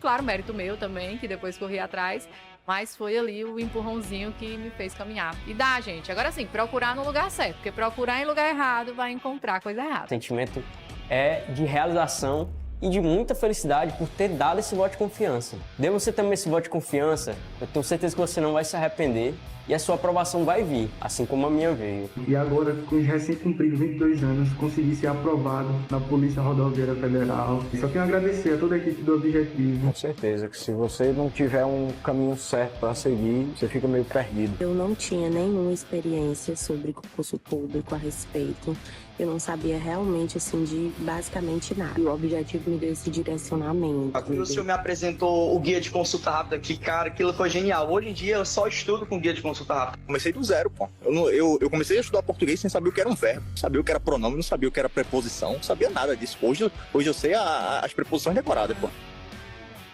Claro, mérito meu também, que depois corri atrás, mas foi ali o empurrãozinho que me fez caminhar. E dá, gente. Agora sim, procurar no lugar certo, porque procurar em lugar errado vai encontrar coisa O errada. sentimento é de realização e de muita felicidade por ter dado esse voto de confiança. Dê você também esse voto de confiança, eu tenho certeza que você não vai se arrepender e a sua aprovação vai vir, assim como a minha veio. E agora, com os recém-cumpridos 22 anos, consegui ser aprovado na Polícia Rodoviária Federal. E só tenho a agradecer a toda a equipe do Objetivo. Com certeza que se você não tiver um caminho certo para seguir, você fica meio perdido. Eu não tinha nenhuma experiência sobre concurso público a respeito. Eu não sabia realmente, assim, de basicamente nada. E o Objetivo me deu esse direcionamento. O senhor me apresentou o guia de consulta rápida, que, cara, aquilo foi genial. Hoje em dia eu só estudo com guia de consulta rápida. Comecei do zero, pô. Eu comecei a estudar português sem saber o que era um verbo, sabia o que era pronome, não sabia o que era preposição, não sabia nada disso. Hoje eu sei as preposições decoradas, pô.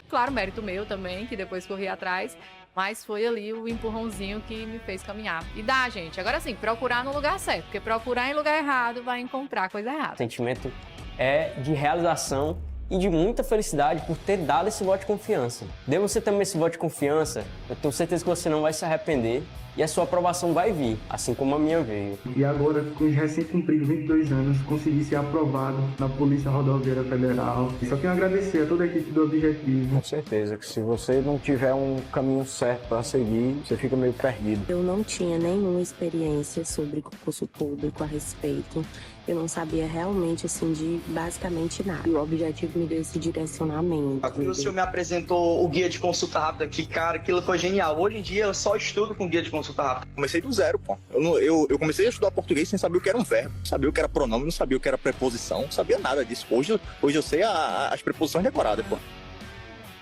Claro, mérito meu também, que depois corri atrás, mas foi ali o empurrãozinho que me fez caminhar. E dá, gente. Agora sim, procurar no lugar certo, porque procurar em lugar errado vai encontrar coisa errada. O sentimento é de realização e de muita felicidade por ter dado esse voto de confiança. Dê você também esse voto de confiança, eu tenho certeza que você não vai se arrepender e a sua aprovação vai vir, assim como a minha veio. E agora, com os recém-cumpridos 22 anos, consegui ser aprovado na Polícia Rodoviária Federal. E só tenho a agradecer a toda a equipe do Objetivo. Com certeza que se você não tiver um caminho certo para seguir, você fica meio perdido. Eu não tinha nenhuma experiência sobre concurso público a respeito. Eu não sabia realmente, assim, de basicamente nada. E o Objetivo me deu esse direcionamento. O senhor me apresentou o guia de consulta rápida, que, cara, aquilo foi genial. Hoje em dia eu só estudo com guia de consulta rápida. Comecei do zero, pô. Eu comecei a estudar português sem saber o que era um verbo, sabia o que era pronome, não sabia o que era preposição, não sabia nada disso. Hoje eu sei as preposições decoradas, pô.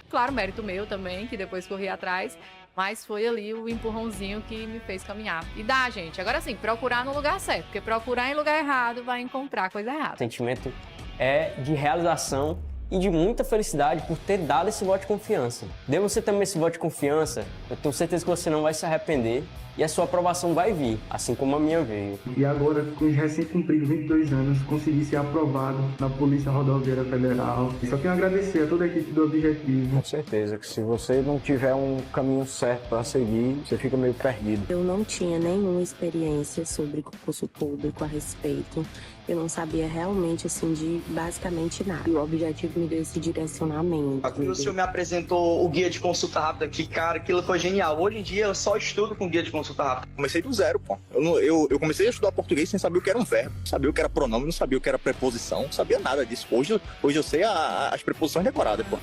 Claro, mérito meu também, que depois corri atrás, mas foi ali o empurrãozinho que me fez caminhar. E dá, gente. Agora sim, procurar no lugar certo, porque procurar em lugar errado vai encontrar coisa errada. O sentimento é de realização e de muita felicidade por ter dado esse voto de confiança. Dê você também esse voto de confiança, eu tenho certeza que você não vai se arrepender e a sua aprovação vai vir, assim como a minha veio. E agora, com os recém-cumpridos 22 anos, consegui ser aprovado na Polícia Rodoviária Federal. E só tenho a agradecer a toda a equipe do Objetivo. Com certeza que se você não tiver um caminho certo para seguir, você fica meio perdido. Eu não tinha nenhuma experiência sobre concurso público a respeito. Eu não sabia realmente, assim, de basicamente nada. E o Objetivo me deu esse direcionamento. O senhor me apresentou o guia de consulta rápida, que, cara, aquilo foi genial. Hoje em dia eu só estudo com guia de consulta rápida. Comecei do zero, pô. Eu comecei a estudar português sem saber o que era um verbo, sabia o que era pronome, não sabia o que era preposição, não sabia nada disso. Hoje eu sei as preposições decoradas, pô.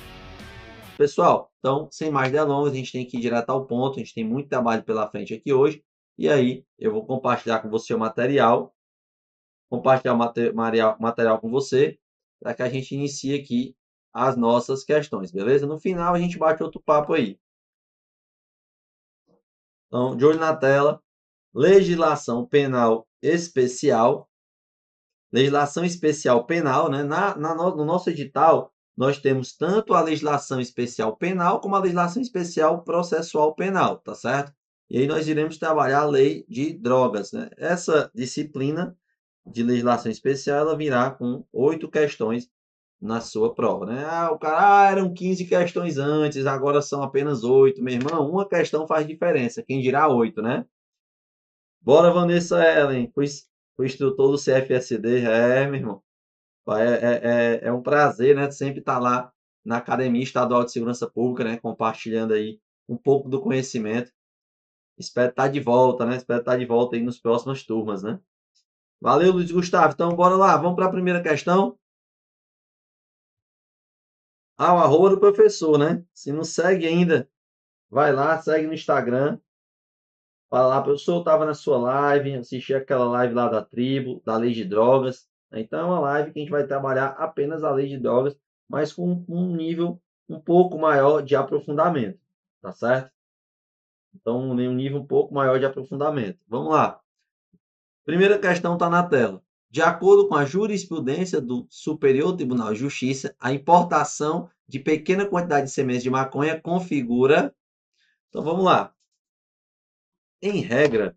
Pessoal, então, sem mais delongas, a gente tem que ir direto ao ponto, a gente tem muito trabalho pela frente aqui hoje, e aí eu vou compartilhar com você o material, compartilhar o material com você, para que a gente inicie aqui as nossas questões, beleza? No final a gente bate outro papo aí. Então, de olho na tela, legislação penal especial, legislação especial penal, né? No nosso edital, nós temos tanto a legislação especial penal como a legislação especial processual penal, tá certo? E aí nós iremos trabalhar a lei de drogas, né? Essa disciplina de legislação especial, ela virá com 8 questões na sua prova, né? O cara, eram 15 questões antes, agora são apenas 8. Meu irmão, uma questão faz diferença, quem dirá 8, né? Bora, Vanessa Ellen, o instrutor do CFSD. Meu irmão, é um prazer, né? Sempre estar lá na Academia Estadual de Segurança Pública, né? Compartilhando aí um pouco do conhecimento. Espero estar de volta, né? Espero estar de volta aí nas próximas turmas, né? Valeu, Luiz Gustavo. Então, bora lá. Vamos para a primeira questão. O arroba do professor, né? Se não segue ainda, vai lá, segue no Instagram. Fala lá, professor, eu estava na sua live, assisti aquela live lá da tribo, da lei de drogas. Então, é uma live que a gente vai trabalhar apenas a lei de drogas, mas com um nível um pouco maior de aprofundamento, tá certo? Então, um nível um pouco maior de aprofundamento. Vamos lá. Primeira questão está na tela. De acordo com a jurisprudência do Superior Tribunal de Justiça, a importação de pequena quantidade de sementes de maconha configura... Então, vamos lá. Em regra,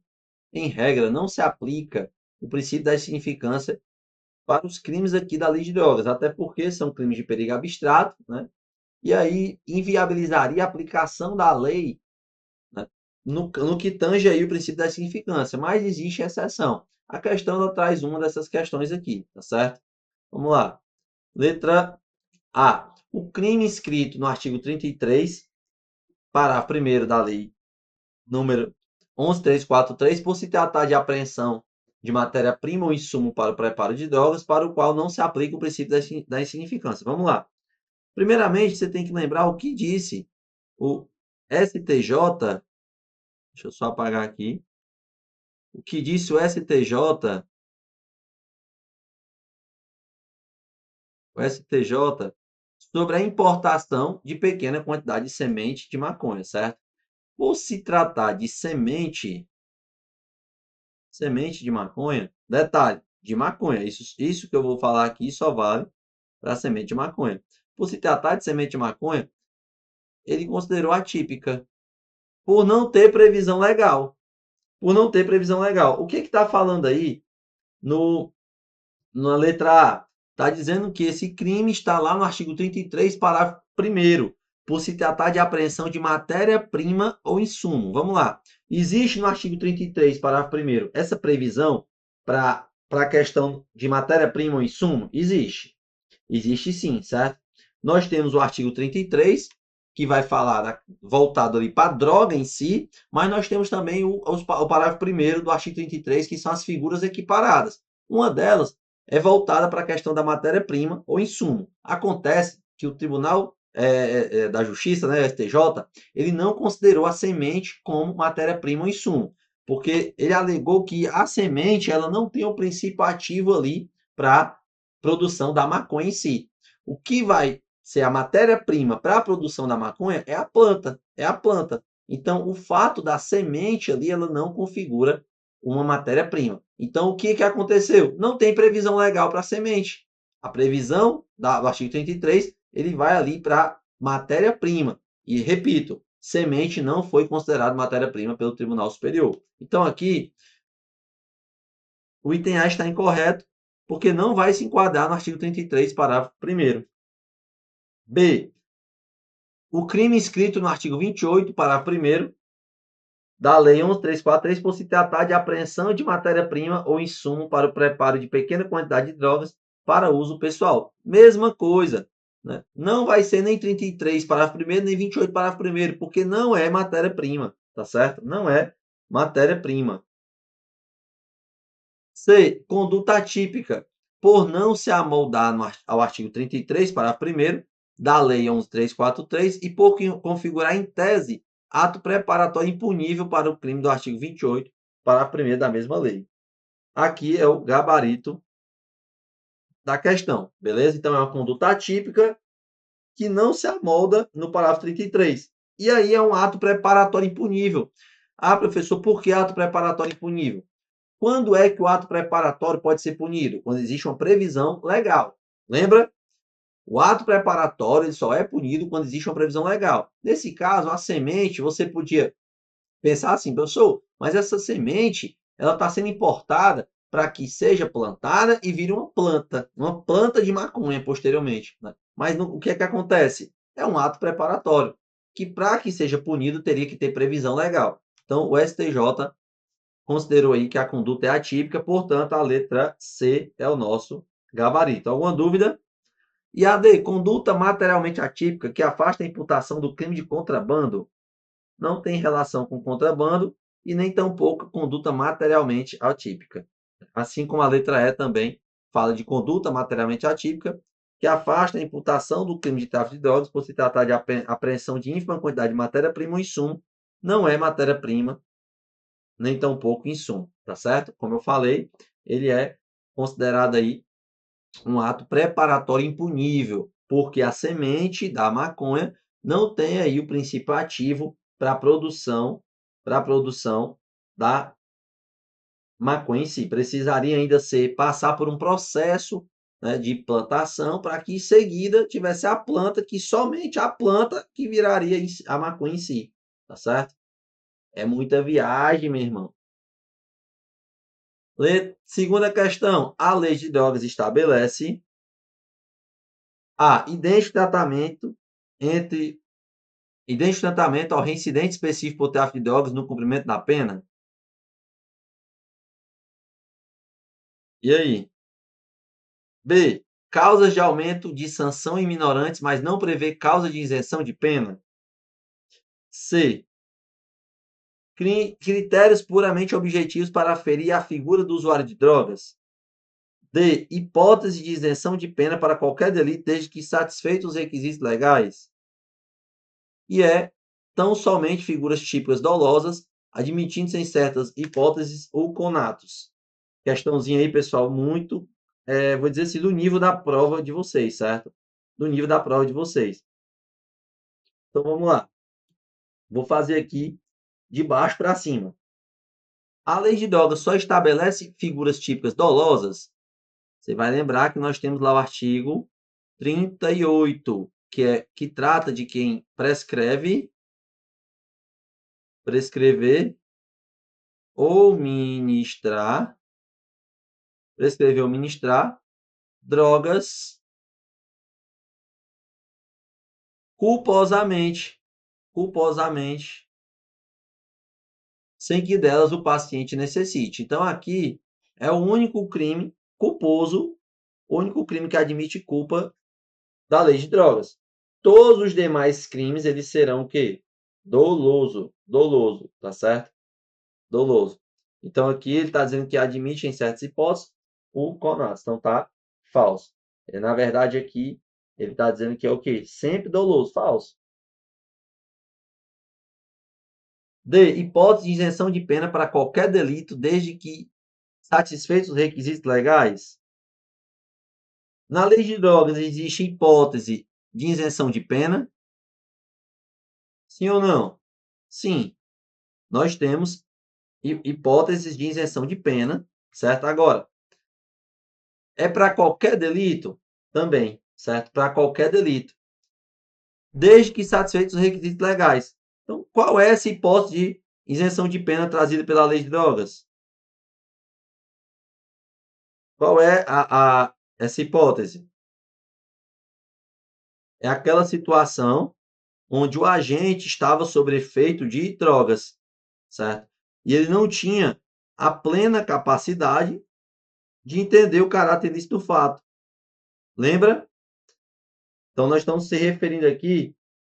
não se aplica o princípio da insignificância para os crimes aqui da lei de drogas, até porque são crimes de perigo abstrato, né? e aí inviabilizaria a aplicação da lei, né, no que tange aí o princípio da significância, mas existe exceção. A questão ela traz uma dessas questões aqui, tá certo? Vamos lá. Letra A. O crime inscrito no artigo 33, parágrafo 1º da lei número 11.343, por se tratar de apreensão de matéria-prima ou insumo para o preparo de drogas, para o qual não se aplica o princípio da insignificância. Vamos lá. Primeiramente, você tem que lembrar o que disse o STJ. Deixa eu só apagar aqui. O que disse o STJ sobre a importação de pequena quantidade de semente de maconha, certo? Por se tratar de semente de maconha, detalhe, de maconha, isso que eu vou falar aqui só vale para semente de maconha. Por se tratar de semente de maconha, ele considerou atípica, por não ter previsão legal. O que está falando aí na letra A? Está dizendo que esse crime está lá no artigo 33, parágrafo 1º, por se tratar de apreensão de matéria-prima ou insumo. Vamos lá. Existe no artigo 33, parágrafo 1º, essa previsão para a questão de matéria-prima ou insumo? Existe. Existe sim, certo? Nós temos o artigo 33, que vai falar voltado ali para a droga em si, mas nós temos também o parágrafo 1º do artigo 33, que são as figuras equiparadas. Uma delas é voltada para a questão da matéria-prima ou insumo. Acontece que o Tribunal da Justiça, né, o STJ, ele não considerou a semente como matéria-prima ou insumo, porque ele alegou que a semente ela não tem o princípio ativo ali para produção da maconha em si. O que vai ser a matéria-prima para a produção da maconha é a planta, Então, o fato da semente ali, ela não configura uma matéria-prima. Então, o que aconteceu? Não tem previsão legal para a semente. A previsão do artigo 33, ele vai ali para matéria-prima. E, repito, semente não foi considerada matéria-prima pelo Tribunal Superior. Então, aqui, o item A está incorreto, porque não vai se enquadrar no artigo 33, parágrafo 1º. B. O crime inscrito no artigo 28, parágrafo 1º, da Lei 11.343, por se tratar de apreensão de matéria-prima ou insumo para o preparo de pequena quantidade de drogas para uso pessoal. Mesma coisa, né? Não vai ser nem 33, parágrafo 1º, nem 28, parágrafo 1º, porque não é matéria-prima, tá certo? Não é matéria-prima. C. Conduta atípica, por não se amoldar ao artigo 33, parágrafo 1º, da Lei 11.343 e por configurar em tese ato preparatório impunível para o crime do artigo 28, parágrafo 1º da mesma lei. Aqui é o gabarito da questão, beleza? Então, é uma conduta atípica que não se amolda no parágrafo 33. E aí é um ato preparatório impunível. Ah, professor, por que ato preparatório impunível? Quando é que o ato preparatório pode ser punido? Quando existe uma previsão legal. Lembra? O ato preparatório ele só é punido quando existe uma previsão legal. Nesse caso, a semente, você podia pensar assim, professor, mas essa semente ela está sendo importada para que seja plantada e vire uma planta de maconha posteriormente. Né? Mas o que é que acontece? É um ato preparatório, que para que seja punido teria que ter previsão legal. Então, o STJ considerou aí que a conduta é atípica, portanto, a letra C é o nosso gabarito. Alguma dúvida? E a D, conduta materialmente atípica que afasta a imputação do crime de contrabando, não tem relação com contrabando e nem tampouco conduta materialmente atípica. Assim como a letra E também fala de conduta materialmente atípica que afasta a imputação do crime de tráfico de drogas por se tratar de apreensão de ínfima quantidade de matéria-prima ou insumo, não é matéria-prima, nem tampouco insumo, tá certo? Como eu falei, ele é considerado aí um ato preparatório impunível, porque a semente da maconha não tem aí o princípio ativo para a produção da maconha em si. Precisaria ainda passar por um processo, né, de plantação para que em seguida tivesse a planta, que somente a planta que viraria a maconha em si, tá certo? É muita viagem, meu irmão. Segunda questão. A lei de drogas estabelece a idêntico tratamento entre idêntico tratamento ao reincidente específico por tráfico de drogas no cumprimento da pena? E aí? B. Causas de aumento de sanção em minorantes, mas não prevê causa de isenção de pena? C. Critérios puramente objetivos para aferir a figura do usuário de drogas? D. Hipótese de isenção de pena para qualquer delito desde que satisfeitos os requisitos legais? E tão somente figuras típicas dolosas, admitindo-se em certas hipóteses ou conatos. Questãozinha aí, pessoal, muito, vou dizer assim, do nível da prova de vocês, certo? Do nível da prova de vocês. Então, vamos lá. Vou fazer aqui de baixo para cima. A lei de drogas só estabelece figuras típicas dolosas. Você vai lembrar que nós temos lá o artigo 38, que trata de quem prescrever ou ministrar drogas culposamente, sem que delas o paciente necessite. Então, aqui é o único crime culposo, o único crime que admite culpa da lei de drogas. Todos os demais crimes, eles serão o quê? Doloso, tá certo? Doloso. Então, aqui ele está dizendo que admite em certas hipóteses o conato. Então, tá falso. Na verdade, aqui, ele está dizendo que é o quê? Sempre doloso. Falso. D. Hipótese de isenção de pena para qualquer delito, desde que satisfeitos os requisitos legais? Na lei de drogas, existe hipótese de isenção de pena? Sim ou não? Sim. Nós temos hipóteses de isenção de pena, certo? Agora, é para qualquer delito? Também, certo? Para qualquer delito. Desde que satisfeitos os requisitos legais. Então, qual é essa hipótese de isenção de pena trazida pela lei de drogas? Qual é essa hipótese? É aquela situação onde o agente estava sob efeito de drogas, certo? E ele não tinha a plena capacidade de entender o caráter ilícito do fato. Lembra? Então, nós estamos se referindo aqui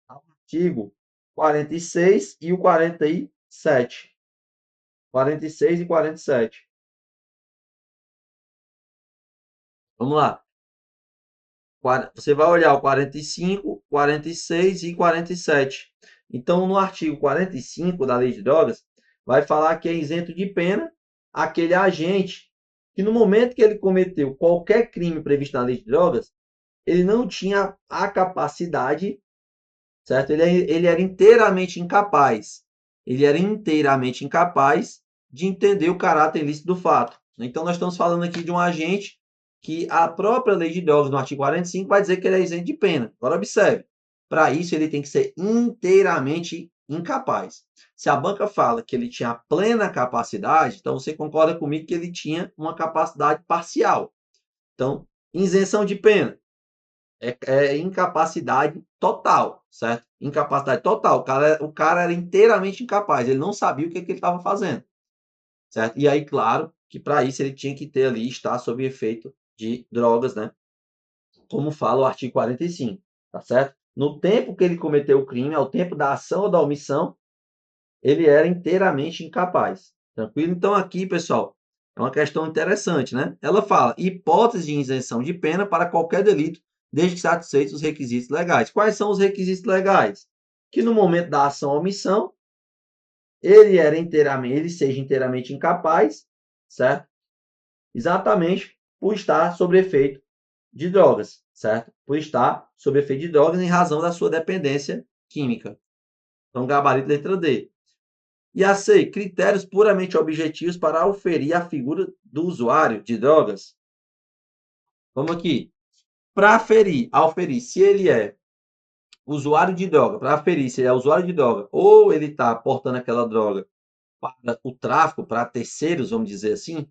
ao artigo 46 e o 47. 46 e 47. Vamos lá. Você vai olhar o 45, 46 e 47. Então, no artigo 45 da Lei de Drogas, vai falar que é isento de pena aquele agente que, no momento que ele cometeu qualquer crime previsto na Lei de Drogas, ele não tinha a capacidade, certo? Ele era inteiramente incapaz. Ele era inteiramente incapaz de entender o caráter ilícito do fato. Então, nós estamos falando aqui de um agente que a própria lei de drogas, no artigo 45, vai dizer que ele é isento de pena. Agora, observe. Para isso, ele tem que ser inteiramente incapaz. Se a banca fala que ele tinha plena capacidade, então você concorda comigo que ele tinha uma capacidade parcial. Então, isenção de pena é incapacidade total, certo? Incapacidade total. O cara era inteiramente incapaz. Ele não sabia o que ele estava fazendo, certo? E aí, claro, que para isso ele tinha que ter ali, estar sob efeito de drogas, né? Como fala o artigo 45, tá certo? No tempo que ele cometeu o crime, ao tempo da ação ou da omissão, ele era inteiramente incapaz. Tranquilo? Então aqui, pessoal, é uma questão interessante, né? Ela fala hipótese de isenção de pena para qualquer delito, desde que satisfeitos os requisitos legais. Quais são os requisitos legais? Que no momento da ação ou omissão, ele seja inteiramente incapaz, certo? Exatamente por estar sob efeito de drogas, certo? Por estar sob efeito de drogas em razão da sua dependência química. Então, gabarito letra D. E a C, critérios puramente objetivos para auferir a figura do usuário de drogas. Vamos aqui. Para auferir se ele é usuário de droga, para aferir se ele é usuário de droga ou ele está portando aquela droga para o tráfico, para terceiros, vamos dizer assim,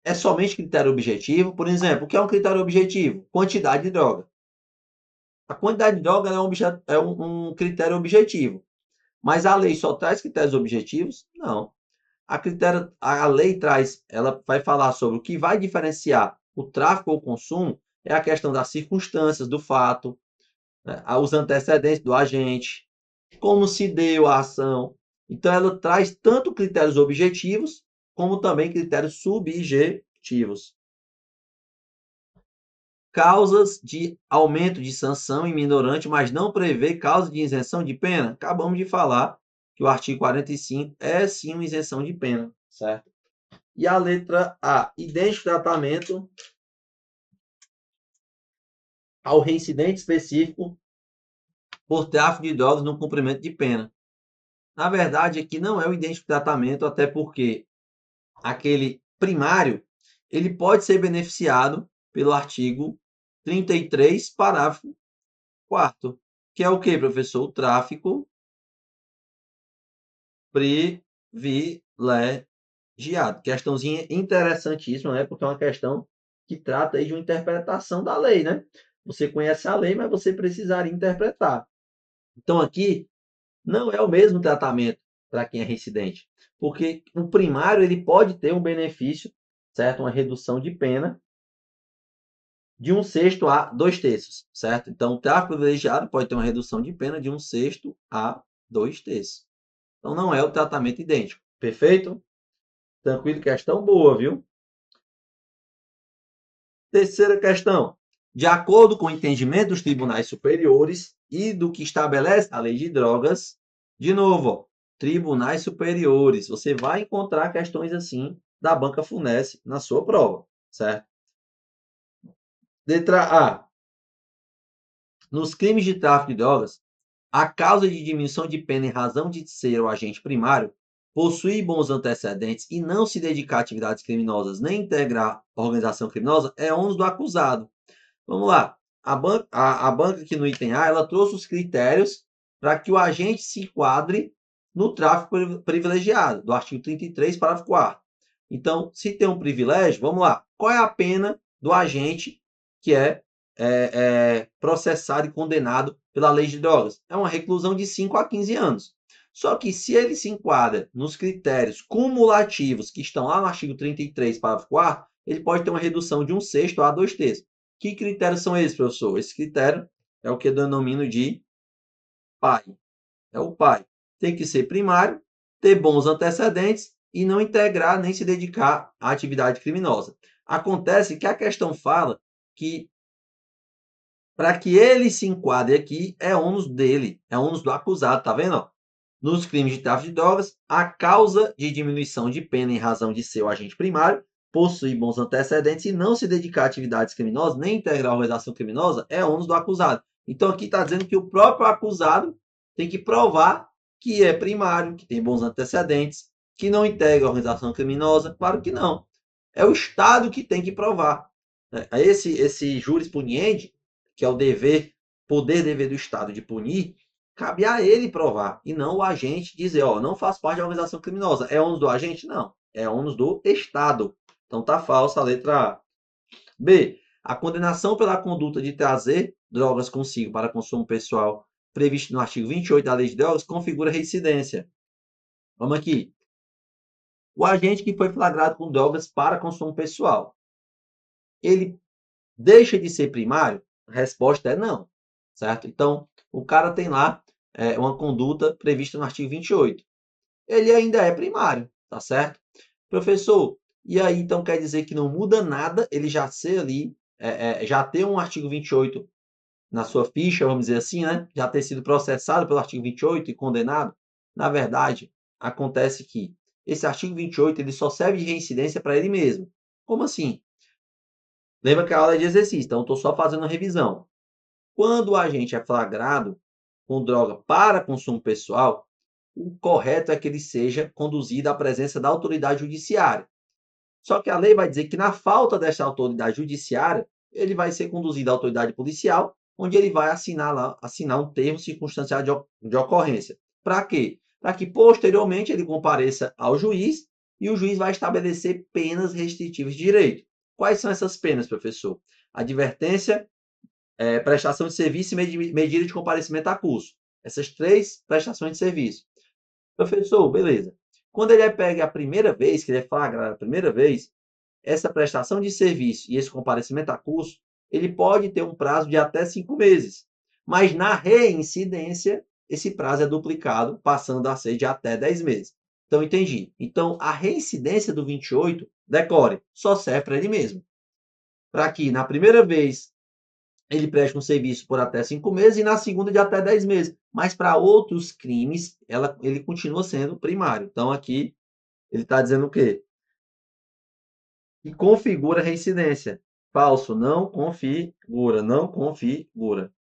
é somente critério objetivo. Por exemplo, o que é um critério objetivo? Quantidade de droga. A quantidade de droga é um critério objetivo. Mas a lei só traz critérios objetivos? Não. A lei traz, ela vai falar sobre o que vai diferenciar o tráfico ou o consumo, é a questão das circunstâncias do fato, né, os antecedentes do agente, como se deu a ação. Então, ela traz tanto critérios objetivos, como também critérios subjetivos. Causas de aumento de sanção em minorante, mas não prevê causa de isenção de pena. Acabamos de falar que o artigo 45 é sim uma isenção de pena, certo? E a letra A, idêntico tratamento ao reincidente específico por tráfico de drogas no cumprimento de pena. Na verdade, aqui não é o idêntico tratamento, até porque aquele primário, ele pode ser beneficiado pelo artigo 33, parágrafo 4º, que é o que, professor? O tráfico privilegiado. Questãozinha interessantíssima, né? Porque é uma questão que trata aí de uma interpretação da lei, né? Você conhece a lei, mas você precisaria interpretar. Então, aqui, não é o mesmo tratamento para quem é reincidente, porque o primário ele pode ter um benefício, certo? Uma redução de pena de 1/6 a 2/3, certo? Então, o tráfico privilegiado pode ter uma redução de pena de 1/6 a 2/3. Então, não é o tratamento idêntico. Perfeito? Tranquilo? Questão boa, viu? Terceira questão. De acordo com o entendimento dos tribunais superiores e do que estabelece a lei de drogas, de novo, ó, tribunais superiores. Você vai encontrar questões assim da banca FUNESC na sua prova, certo? Letra A. Nos crimes de tráfico de drogas, a causa de diminuição de pena em razão de ser o agente primário, possuir bons antecedentes e não se dedicar a atividades criminosas nem integrar a organização criminosa é ônus do acusado. Vamos lá. A banca aqui no item A, ela trouxe os critérios para que o agente se enquadre no tráfico privilegiado, do artigo 33, parágrafo 4º. Então, se tem um privilégio, vamos lá. Qual é a pena do agente que é processado e condenado pela lei de drogas? É uma reclusão de 5 a 15 anos. Só que se ele se enquadra nos critérios cumulativos que estão lá no artigo 33, parágrafo 4º, ele pode ter uma redução de 1/6 a 2/3. Que critérios são esses, professor? Esse critério é o que eu denomino de pai. É o pai. Tem que ser primário, ter bons antecedentes e não integrar nem se dedicar à atividade criminosa. Acontece que a questão fala que para que ele se enquadre aqui, é ônus dele, é ônus do acusado, tá vendo? Nos crimes de tráfico de drogas, a causa de diminuição de pena em razão de ser o agente primário, possuir bons antecedentes e não se dedicar a atividades criminosas, nem integrar a organização criminosa, é ônus do acusado. Então aqui está dizendo que o próprio acusado tem que provar que é primário, que tem bons antecedentes, que não integra a organização criminosa. Claro que não. É o Estado que tem que provar. Esse juris puniendi, que é o poder-dever do Estado de punir, cabe a ele provar, e não o agente dizer, ó, não faz parte da organização criminosa. É ônus do agente? Não. É ônus do Estado. Então tá falsa a letra A. B. A condenação pela conduta de trazer drogas consigo para consumo pessoal, previsto no artigo 28 da Lei de Drogas, configura reincidência. Vamos aqui. O agente que foi flagrado com drogas para consumo pessoal, ele deixa de ser primário? A resposta é não, certo? Então, o cara tem lá uma conduta prevista no artigo 28. Ele ainda é primário, tá certo? Professor, e aí então quer dizer que não muda nada ele já ser ali, já ter um artigo 28 na sua ficha, vamos dizer assim, né? Já ter sido processado pelo artigo 28 e condenado? Na verdade, acontece que esse artigo 28 ele só serve de reincidência para ele mesmo. Como assim? Lembra que a aula é de exercício, então eu estou só fazendo a revisão. Quando o agente é flagrado com droga para consumo pessoal, o correto é que ele seja conduzido à presença da autoridade judiciária. Só que a lei vai dizer que, na falta dessa autoridade judiciária, ele vai ser conduzido à autoridade policial, onde ele vai assinar um termo circunstancial de ocorrência. Para quê? Para que, posteriormente, ele compareça ao juiz e o juiz vai estabelecer penas restritivas de direito. Quais são essas penas, professor? Advertência prestação de serviço e medida de comparecimento a curso. Essas 3 prestações de serviço. Professor, beleza. Quando ele é pego a primeira vez, que ele é flagrado a primeira vez, essa prestação de serviço e esse comparecimento a curso, ele pode ter um prazo de até 5 meses. Mas na reincidência, esse prazo é duplicado, passando a ser de até 10 meses. Então, entendi. Então, a reincidência do 28, decore, só serve para ele mesmo. Para que, na primeira vez, ele preste um serviço por até 5 meses e na segunda de até 10 meses. Mas para outros crimes, ele continua sendo primário. Então, aqui, ele está dizendo o quê? Que configura reincidência. Falso, não configura, não configura.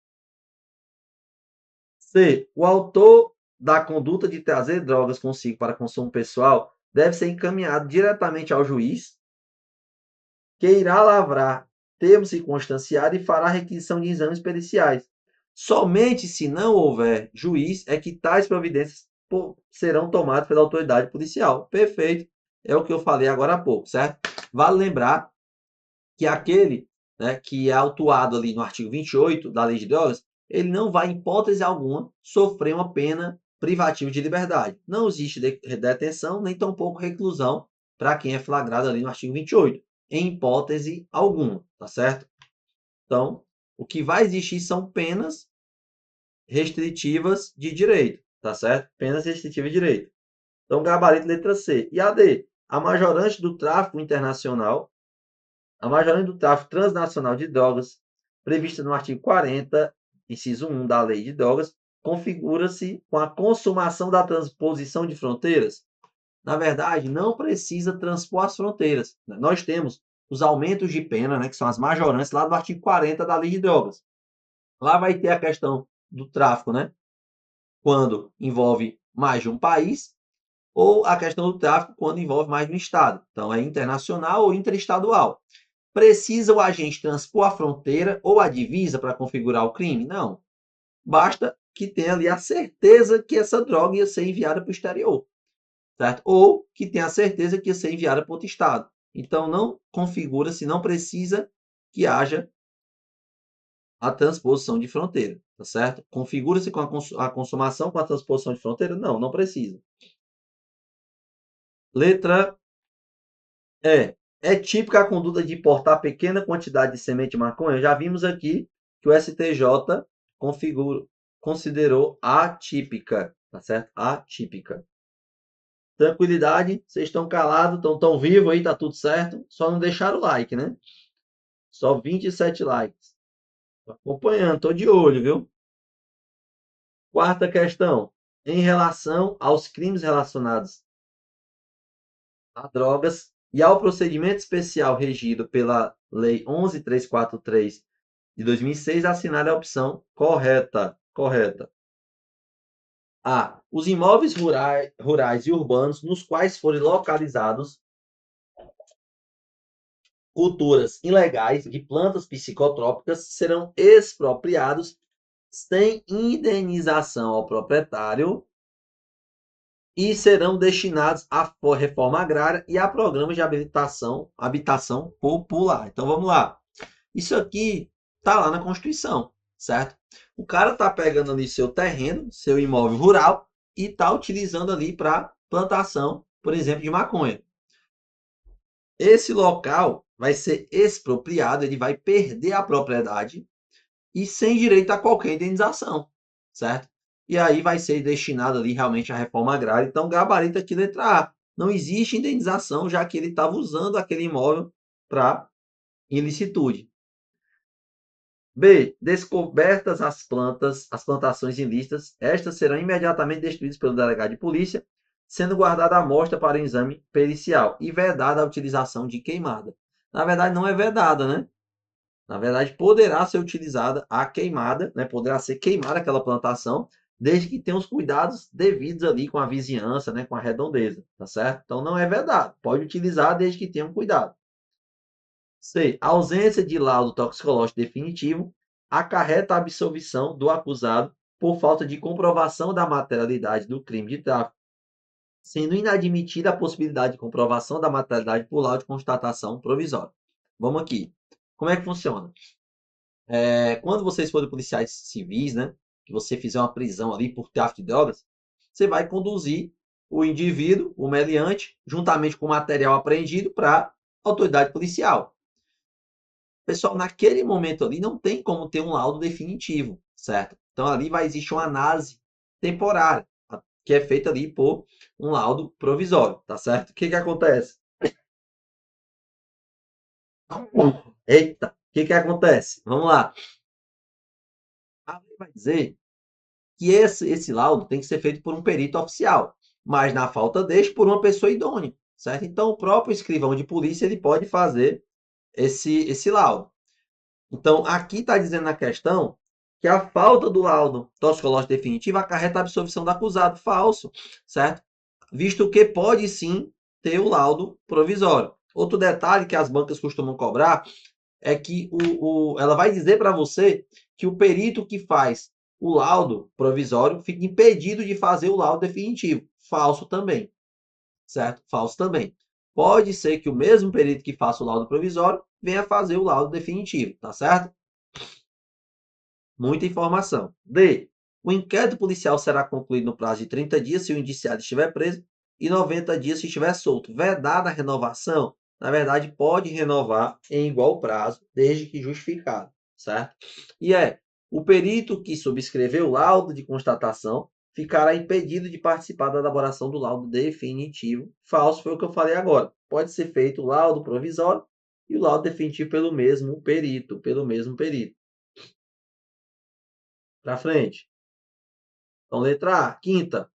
C. O autor da conduta de trazer drogas consigo para consumo pessoal deve ser encaminhado diretamente ao juiz, que irá lavrar termo circunstanciado e fará requisição de exames periciais. Somente se não houver juiz é que tais providências serão tomadas pela autoridade policial. Perfeito. É o que eu falei agora há pouco, certo? Vale lembrar que aquele, né, que é autuado ali no artigo 28 da Lei de Drogas, ele não vai, em hipótese alguma, sofrer uma pena privativa de liberdade. Não existe detenção, nem tampouco reclusão para quem é flagrado ali no artigo 28. Em hipótese alguma, tá certo? Então, o que vai existir são penas restritivas de direito, tá certo? Penas restritivas de direito. Então, gabarito letra C. E a D? A majorante do tráfico internacional, a majorante do tráfico transnacional de drogas, prevista no artigo 40, inciso 1 da Lei de Drogas, configura-se com a consumação da transposição de fronteiras. Na verdade, não precisa transpor as fronteiras. Nós temos os aumentos de pena, né, que são as majorantes, lá do artigo 40 da Lei de Drogas. Lá vai ter a questão do tráfico, né, quando envolve mais de um país, ou a questão do tráfico quando envolve mais de um estado. Então, é internacional ou interestadual. Precisa o agente transpor a fronteira ou a divisa para configurar o crime? Não. Basta que tenha ali a certeza que essa droga ia ser enviada para o exterior. Certo? Ou que tenha a certeza que ia ser enviada para outro estado. Então, não configura-se, não precisa que haja a transposição de fronteira. Tá certo? Configura-se com a consumação com a transposição de fronteira? Não, não precisa. Letra E. É típica a conduta de importar pequena quantidade de semente de maconha? Já vimos aqui que o STJ considerou atípica, tá certo? Atípica. Tranquilidade, vocês estão calados, estão vivos aí, tá tudo certo. Só não deixaram o like, né? Só 27 likes. Tô acompanhando, tô de olho, viu? Quarta questão. Em relação aos crimes relacionados a drogas e ao procedimento especial regido pela Lei 11.343 de 2006, assinale a opção correta. Correta. A. Os imóveis rurais e urbanos nos quais forem localizados culturas ilegais de plantas psicotrópicas serão expropriados sem indenização ao proprietário e serão destinados à reforma agrária e a programas de habitação popular. Então vamos lá. Isso aqui está lá na Constituição, certo? O cara está pegando ali seu terreno, seu imóvel rural e está utilizando ali para plantação, por exemplo, de maconha. Esse local vai ser expropriado, ele vai perder a propriedade e sem direito a qualquer indenização, certo? E aí vai ser destinado ali realmente à reforma agrária. Então, gabarito aqui, letra A. Não existe indenização, já que ele estava usando aquele imóvel para ilicitude. B. Descobertas as plantações ilícitas, estas serão imediatamente destruídas pelo delegado de polícia, sendo guardada a amostra para o exame pericial e vedada a utilização de queimada. Na verdade, não é vedada, né? Na verdade, poderá ser utilizada a queimada, né? Poderá ser queimada aquela plantação, desde que tenha os cuidados devidos ali com a vizinhança, né? Com a redondeza, tá certo? Então, não é vedado. Pode utilizar desde que tenha um cuidado. C. A ausência de laudo toxicológico definitivo acarreta a absolvição do acusado por falta de comprovação da materialidade do crime de tráfico, sendo inadmitida a possibilidade de comprovação da materialidade por laudo de constatação provisória. Vamos aqui. Como é que funciona? Quando vocês forem policiais civis, né, que você fizer uma prisão ali por tráfico de drogas, você vai conduzir o indivíduo, o meliante, juntamente com o material apreendido para a autoridade policial. Pessoal, naquele momento ali não tem como ter um laudo definitivo, certo? Então ali vai existir uma análise temporária, que é feita ali por um laudo provisório, tá certo? O que que acontece? Eita, o que que acontece? Vamos lá. A lei vai dizer que esse laudo tem que ser feito por um perito oficial, mas na falta deste, por uma pessoa idônea, certo? Então o próprio escrivão de polícia ele pode fazer esse laudo. Então, aqui está dizendo na questão que a falta do laudo toxicológico definitivo acarreta a absolvição do acusado. Falso, certo? Visto que pode sim ter o laudo provisório. Outro detalhe que as bancas costumam cobrar é que ela vai dizer para você que o perito que faz o laudo provisório fica impedido de fazer o laudo definitivo. Falso também, certo? Falso também. Pode ser que o mesmo perito que faça o laudo provisório venha fazer o laudo definitivo, tá certo? Muita informação. D. O inquérito policial será concluído no prazo de 30 dias se o indiciado estiver preso e 90 dias se estiver solto. Vedada a renovação, na verdade, pode renovar em igual prazo, desde que justificado, certo? E o perito que subscreveu o laudo de constatação ficará impedido de participar da elaboração do laudo definitivo. Falso foi o que eu falei agora. Pode ser feito o laudo provisório e o laudo definitivo pelo mesmo perito, Para frente. Então, letra A. Quinta.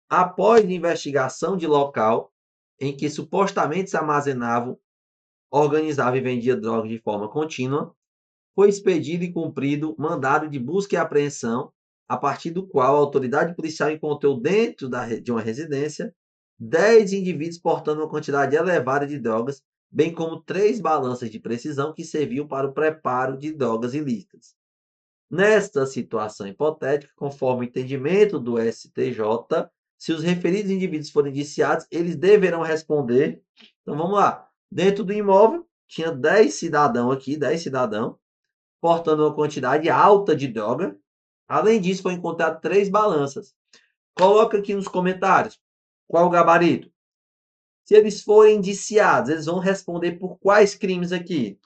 Após investigação de local em que supostamente se armazenavam, organizava e vendia drogas de forma contínua, foi expedido e cumprido mandado de busca e apreensão, a partir do qual a autoridade policial encontrou dentro de uma residência 10 indivíduos portando uma quantidade elevada de drogas, bem como 3 balanças de precisão que serviam para o preparo de drogas ilícitas. Nesta situação hipotética, conforme o entendimento do STJ, se os referidos indivíduos forem indiciados, eles deverão responder. Então vamos lá. Dentro do imóvel, tinha 10 cidadãos aqui, 10 cidadãos, portando uma quantidade alta de droga. Além disso, foi encontrado 3 balanças. Coloca aqui nos comentários qual o gabarito. Se eles forem indiciados, eles vão responder por quais crimes aqui?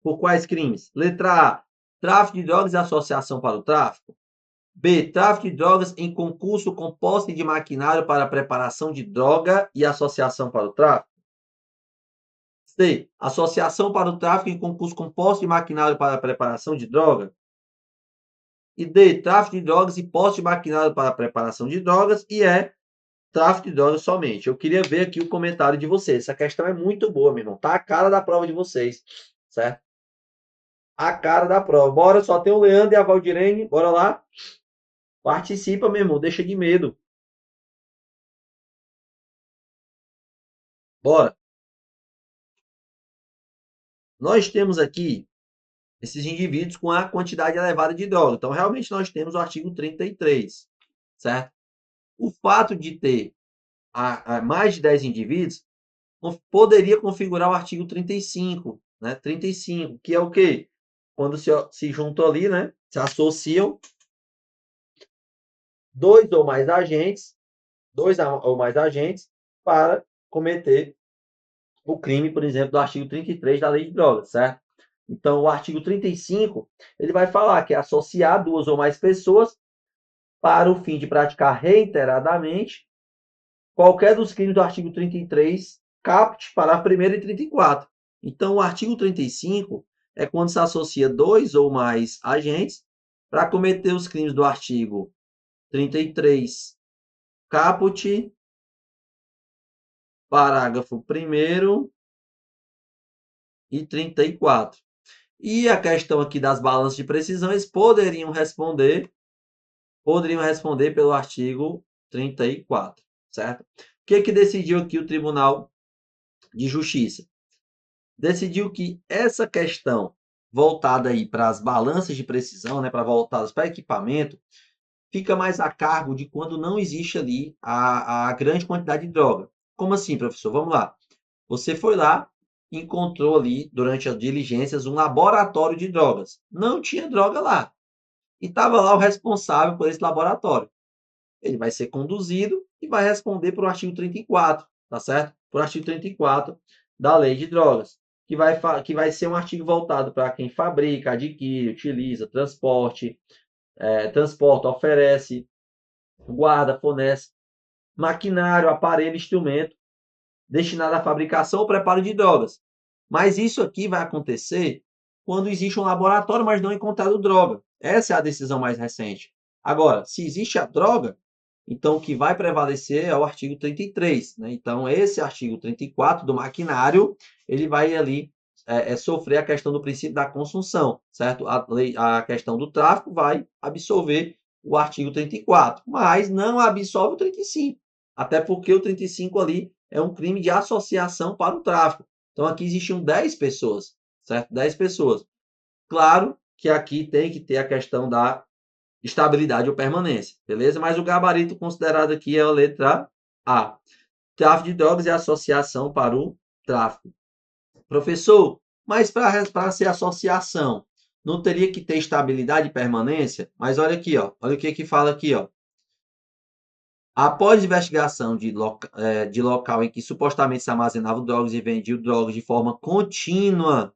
Por quais crimes? Letra A. Tráfico de drogas e associação para o tráfico. B. Tráfico de drogas em concurso com posse de maquinário para preparação de droga e associação para o tráfico. C. Associação para o tráfico em concurso com posse de maquinário para preparação de droga. E D. Tráfico de drogas e posse de maquinário para preparação de drogas. E tráfico de drogas somente. Eu queria ver aqui o comentário de vocês. Essa questão é muito boa, meu irmão. Tá a cara da prova de vocês, certo? A cara da prova. Bora, só tem o Leandro e a Valdirene. Bora lá. Participa, meu irmão. Deixa de medo. Bora. Nós temos aqui esses indivíduos com a quantidade elevada de droga. Então, realmente, nós temos o artigo 33, certo? O fato de ter mais de 10 indivíduos poderia configurar o artigo 35, né? 35, que é o quê? Quando se juntam ali, né? Se associam 2 ou mais agentes para cometer o crime, por exemplo, do artigo 33 da Lei de Drogas, certo? Então, o artigo 35, ele vai falar que é associar 2 ou mais pessoas para o fim de praticar reiteradamente qualquer dos crimes do artigo 33, caput, parágrafo 1º e 34. Então, o artigo 35 é quando se associa 2 ou mais agentes para cometer os crimes do artigo 33, caput, parágrafo 1º e 34. E a questão aqui das balanças de precisão, eles poderiam responder pelo artigo 34, certo? O que decidiu aqui o Tribunal de Justiça? Decidiu que essa questão voltada aí para as balanças de precisão, né, voltadas para equipamento, fica mais a cargo de quando não existe ali a grande quantidade de droga. Como assim, professor? Vamos lá. Você foi lá, encontrou ali, durante as diligências, um laboratório de drogas. Não tinha droga lá. E estava lá o responsável por esse laboratório. Ele vai ser conduzido e vai responder por o artigo 34, tá certo? Por artigo 34 da Lei de Drogas, que vai ser um artigo voltado para quem fabrica, adquire, utiliza, transporta, oferece, guarda, fornece maquinário, aparelho, instrumento destinado à fabricação ou preparo de drogas. Mas isso aqui vai acontecer quando existe um laboratório, mas não é encontrado droga. Essa é a decisão mais recente. Agora, se existe a droga, então o que vai prevalecer é o artigo 33. Né? Então, esse artigo 34 do maquinário, ele vai ali sofrer a questão do princípio da consunção, certo? A questão do tráfico vai absolver o artigo 34, mas não absolve o 35. Até porque o 35 ali é um crime de associação para o tráfico. Então, aqui existiam 10 pessoas, certo? 10 pessoas. Claro que aqui tem que ter a questão da estabilidade ou permanência, beleza? Mas o gabarito considerado aqui é a letra A. Tráfico de drogas é associação para o tráfico. Professor, mas para ser associação, não teria que ter estabilidade e permanência? Mas olha aqui, ó. Olha o que fala aqui, ó. Após investigação de local em que supostamente se armazenavam drogas e vendiam drogas de forma contínua,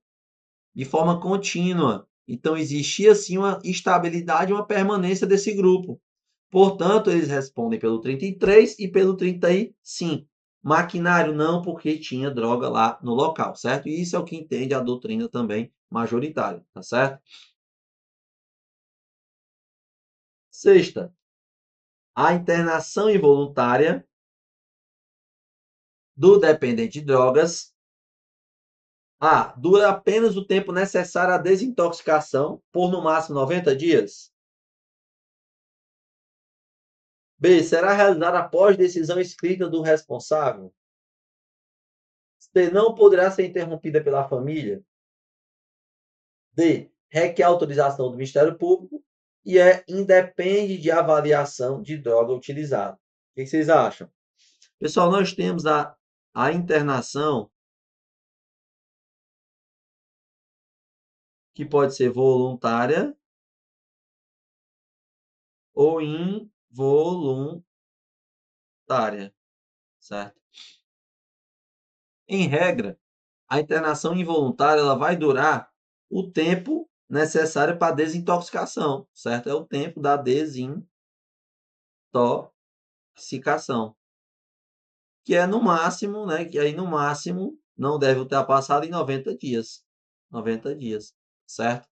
então existia sim uma estabilidade e uma permanência desse grupo. Portanto, eles respondem pelo 33 e pelo 35. Maquinário não, porque tinha droga lá no local, certo? E isso é o que entende a doutrina também majoritária, tá certo? Sexta, a internação involuntária do dependente de drogas dura apenas o tempo necessário à desintoxicação, por no máximo 90 dias. B. Será realizada após decisão escrita do responsável. C. Não poderá ser interrompida pela família. D. Requer autorização do Ministério Público e independe de avaliação de droga utilizada. O que vocês acham? Pessoal, nós temos a internação que pode ser voluntária ou involuntária, certo? Em regra, a internação involuntária ela vai durar o tempo necessário para a desintoxicação, certo? É o tempo da desintoxicação, que é no máximo, né? Que aí no máximo não deve ultrapassar em 90 dias. 90 dias, certo?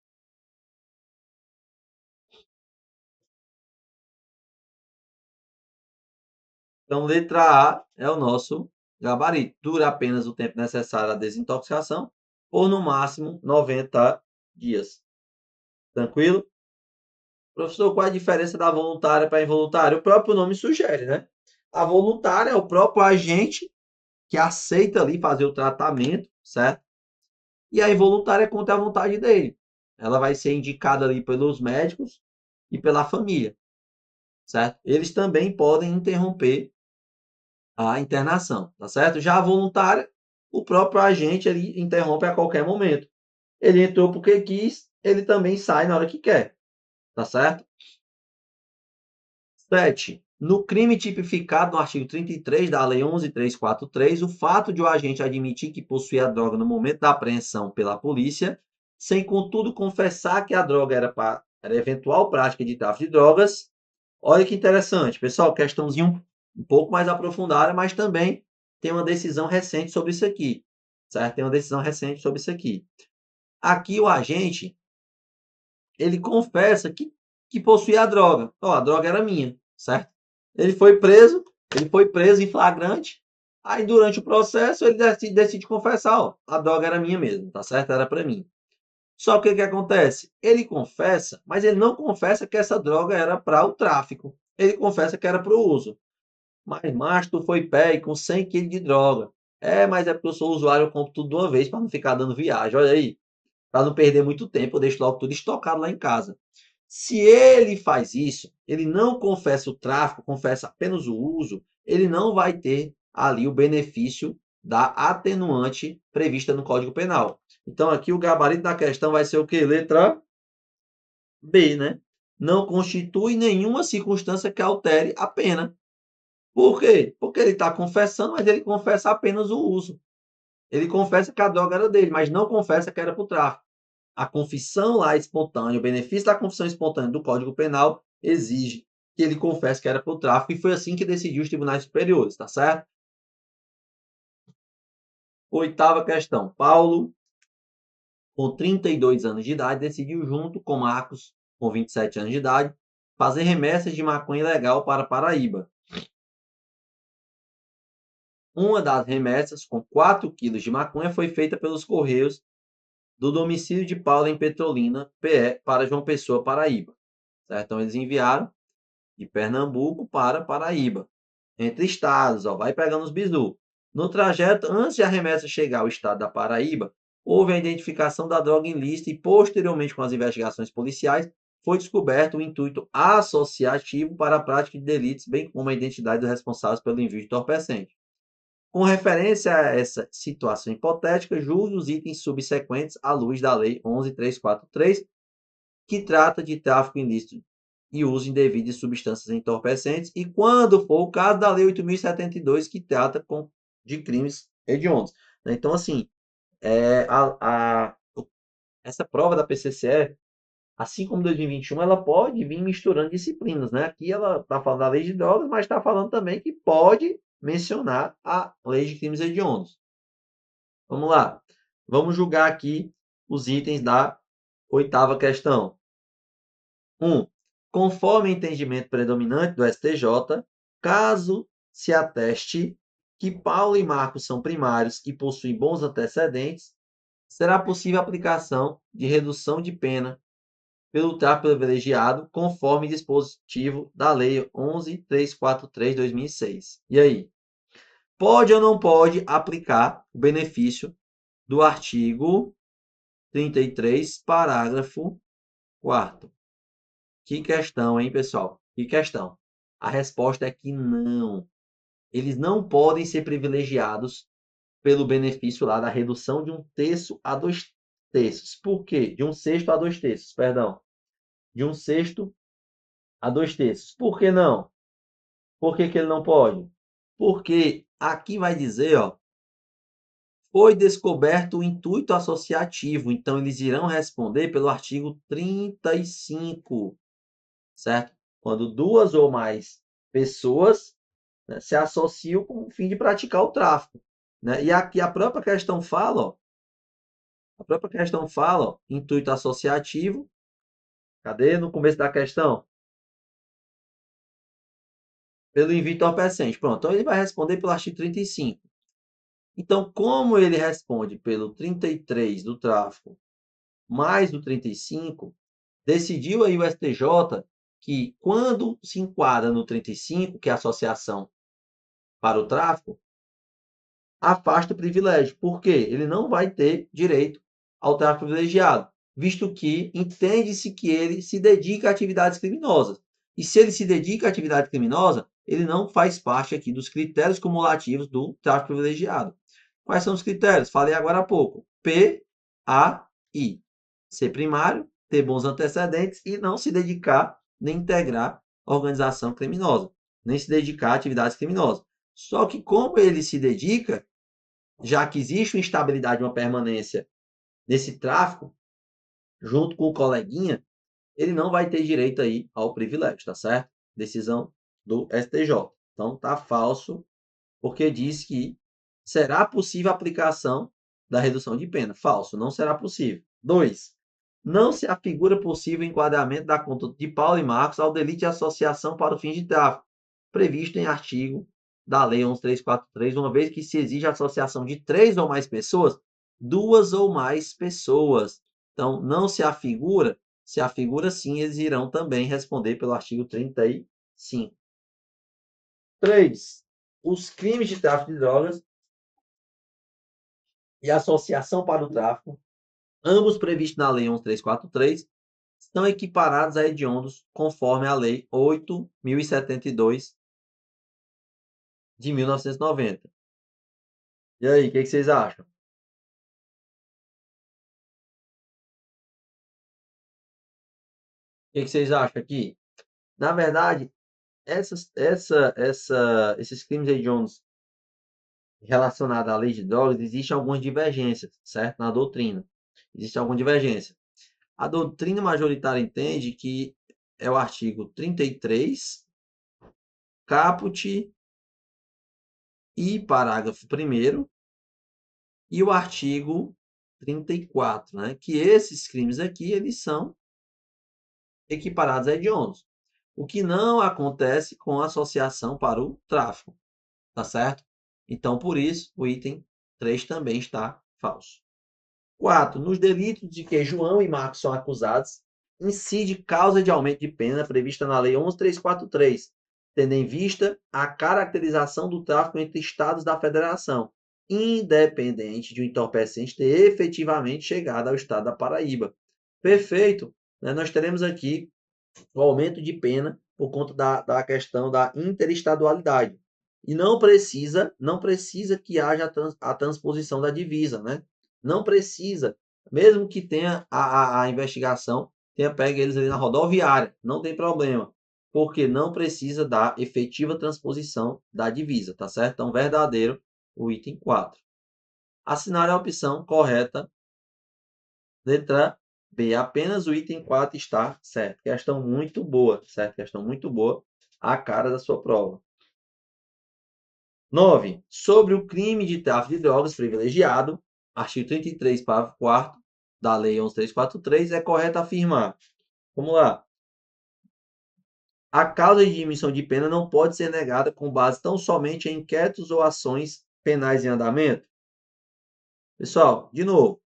Então, letra A é o nosso gabarito. Dura apenas o tempo necessário à desintoxicação, por no máximo 90 dias. Tranquilo? Professor, qual é a diferença da voluntária para a involuntária? O próprio nome sugere, né? A voluntária é o próprio agente que aceita ali fazer o tratamento, certo? E a involuntária é contra a vontade dele. Ela vai ser indicada ali pelos médicos e pela família, certo? Eles também podem interromper a internação, tá certo? Já a voluntária, o próprio agente ele interrompe a qualquer momento. Ele entrou porque quis, ele também sai na hora que quer, tá certo? 7. No crime tipificado no artigo 33 da Lei 11.343, o fato de o agente admitir que possuía a droga no momento da apreensão pela polícia, sem contudo confessar que a droga era para eventual prática de tráfico de drogas. Olha que interessante, pessoal, questãozinho um pouco mais aprofundada, mas também tem uma decisão recente sobre isso aqui, certo? Tem uma decisão recente sobre isso aqui. Aqui o agente, ele confessa que possuía a droga. A droga era minha, certo? Ele foi preso em flagrante, aí durante o processo ele decide confessar, a droga era minha mesmo, tá certo? Era para mim. Só que o que acontece? Ele confessa, mas ele não confessa que essa droga era para o tráfico. Ele confessa que era para o uso. Mas tu foi pé com 100 kg de droga. Mas é porque eu sou usuário, eu compro tudo de uma vez para não ficar dando viagem. Olha aí, para não perder muito tempo, eu deixo logo tudo estocado lá em casa. Se ele faz isso, ele não confessa o tráfico, confessa apenas o uso, ele não vai ter ali o benefício da atenuante prevista no Código Penal. Então, aqui o gabarito da questão vai ser o quê? Letra B, né? Não constitui nenhuma circunstância que altere a pena. Por quê? Porque ele está confessando, mas ele confessa apenas o uso. Ele confessa que a droga era dele, mas não confessa que era para o tráfico. A confissão lá espontânea, o benefício da confissão espontânea do Código Penal exige que ele confesse que era para o tráfico, e foi assim que decidiu os tribunais superiores, tá certo? 8ª questão. Paulo, com 32 anos de idade, decidiu, junto com Marcos, com 27 anos de idade, fazer remessas de maconha ilegal para Paraíba. Uma das remessas, com 4 quilos de maconha, foi feita pelos Correios do domicílio de Paulo em Petrolina, PE, para João Pessoa, Paraíba. Certo? Então, eles enviaram de Pernambuco para Paraíba. Entre estados, ó, vai pegando os bizu. No trajeto, antes de a remessa chegar ao estado da Paraíba, houve a identificação da droga ilícita e, posteriormente, com as investigações policiais, foi descoberto o intuito associativo para a prática de delitos, bem como a identidade dos responsáveis pelo envio de entorpecente. Com referência a essa situação hipotética, julgue os itens subsequentes à luz da Lei 11.343, que trata de tráfico ilícito e uso indevido de substâncias entorpecentes, e, quando for o caso, da Lei 8.072, que trata de crimes hediondos. Então, assim, essa prova da PCCE, assim como 2021, ela pode vir misturando disciplinas, né? Aqui ela está falando da lei de drogas, mas está falando também que pode mencionar a lei de crimes hediondos. Vamos lá. Vamos julgar aqui os itens da 8ª questão. 1. Conforme o entendimento predominante do STJ, caso se ateste que Paulo e Marcos são primários e possuem bons antecedentes, será possível a aplicação de redução de pena pelo tráfico privilegiado, conforme dispositivo da Lei 11.343/2006. E aí? Pode ou não pode aplicar o benefício do artigo 33, parágrafo 4º? Que questão, hein, pessoal? Que questão? A resposta é que não. Eles não podem ser privilegiados pelo benefício lá da redução de 1/3 a 2/3. Por quê? De 1/6 a 2/3, perdão. De 1/6 a 2/3. Por que não? Por que ele não pode? Porque aqui vai dizer, ó, foi descoberto o intuito associativo. Então, eles irão responder pelo artigo 35, certo? Quando 2 ou mais pessoas, né, se associam com o fim de praticar o tráfico. Né? E aqui a própria questão fala, ó, intuito associativo. Cadê? No começo da questão. Pelo envio entorpecente. Pronto, então ele vai responder pelo artigo 35. Então, como ele responde pelo 33 do tráfico mais do 35, decidiu aí o STJ que, quando se enquadra no 35, que é a associação para o tráfico, afasta o privilégio. Por quê? Ele não vai ter direito ao tráfico privilegiado, visto que entende-se que ele se dedica a atividades criminosas. E se ele se dedica a atividade criminosa, ele não faz parte aqui dos critérios cumulativos do tráfico privilegiado. Quais são os critérios? Falei agora há pouco. PAI. Ser primário, ter bons antecedentes e não se dedicar nem integrar a organização criminosa, nem se dedicar a atividades criminosas. Só que como ele se dedica, já que existe uma instabilidade, uma permanência nesse tráfico, junto com o coleguinha, ele não vai ter direito aí ao privilégio, tá certo? Decisão do STJ. Então tá falso, porque diz que será possível a aplicação da redução de pena. Falso, não será possível. 2. Não se afigura possível o enquadramento da conduta de Paulo e Marcos ao delito de associação para o fim de tráfico, previsto em artigo da Lei 11.343, uma vez que se exige a associação de 3 ou mais pessoas, 2 ou mais pessoas. Então, não se afigura. Se afigura, sim, eles irão também responder pelo artigo 35. 3. Os crimes de tráfico de drogas e associação para o tráfico, ambos previstos na Lei 11.343, estão equiparados a hediondos conforme a Lei 8.072 de 1990. E aí, o que vocês acham? O que vocês acham aqui? Na verdade, esses crimes hediondos relacionados à lei de drogas, existem algumas divergências, certo? Na doutrina. Existe alguma divergência. A doutrina majoritária entende que é o artigo 33, caput e parágrafo 1º, e o artigo 34, né? Que esses crimes aqui, eles são equiparados a hediondos. O que não acontece com a associação para o tráfico, tá certo? Então, por isso, o item 3 também está falso. 4. Nos delitos de que João e Marcos são acusados, incide causa de aumento de pena prevista na Lei 11.343, tendo em vista a caracterização do tráfico entre estados da federação, independente de o entorpecente ter efetivamente chegado ao estado da Paraíba. Perfeito. Né? Nós teremos aqui o aumento de pena por conta da questão da interestadualidade. E não precisa que haja a transposição da divisa, né? Não precisa, mesmo que tenha a investigação, tenha pego eles ali na rodoviária, não tem problema, porque não precisa da efetiva transposição da divisa, tá certo? Então, verdadeiro, o item 4. Assinar a opção correta, letra B. Apenas o item 4 está certo. Questão muito boa, certo? Questão muito boa, a cara da sua prova. 9. Sobre o crime de tráfico de drogas privilegiado, artigo 33, parágrafo 4º da Lei 11.343, é correto afirmar. Vamos lá. A causa de diminuição de pena não pode ser negada com base tão somente em inquéritos ou ações penais em andamento. Pessoal, de novo,